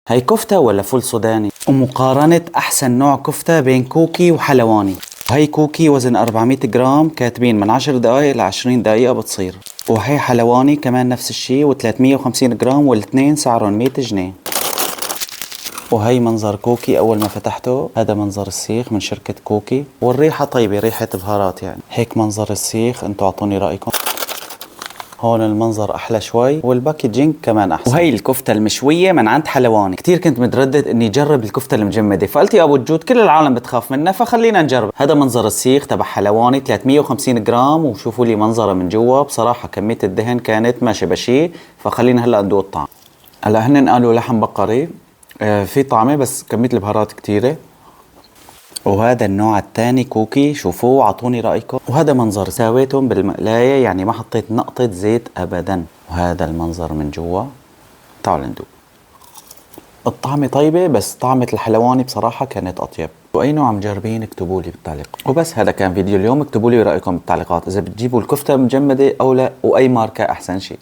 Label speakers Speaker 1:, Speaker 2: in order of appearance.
Speaker 1: هي كفتة ولا فول سوداني؟ ومقارنة أحسن نوع كفتة بين كوكي وحلواني. هي كوكي وزن 400 جرام، كاتبين من 10 دقايق ل 20 دقيقة بتصير. وهي حلواني كمان نفس الشي و350 جرام، والاثنين سعرهم 100 جنيه. وهي منظر كوكي أول ما فتحته. هذا منظر السيخ من شركة كوكي، والريحة طيبة، ريحة بهارات يعني. هيك منظر السيخ، انتوا اعطوني رأيكم. هون المنظر احلى شوي والباكجينج كمان احسن. وهي الكفته المشويه من عند حلواني. كثير كنت متردد اني اجرب الكفته المجمده، فقلت يا ابو الجود كل العالم بتخاف منها فخلينا نجرب. هذا منظر السيخ تبع حلواني 350 جرام، وشوفوا لي منظره من جوا. بصراحه كميه الدهن كانت ماشي بشي، فخلينا هلا ندوق الطعم. هلا هن قالوا لحم بقري، في طعمه بس كميه البهارات كثيره. وهذا النوع الثاني كوكي، شوفوه وعطوني رأيكم. وهذا منظر سويتهم بالمقلاية، يعني ما حطيت نقطة زيت أبدا. وهذا المنظر من جوا. تعالوا ندوق. الطعمة طيبة بس طعمة الحلواني بصراحة كانت أطيب. وأي نوع مجربين اكتبوا لي بالتعليقات. وبس هذا كان فيديو اليوم. اكتبوا لي رأيكم بالتعليقات إذا بتجيبوا الكفتة مجمدة أو لا، وأي ماركة أحسن شيء.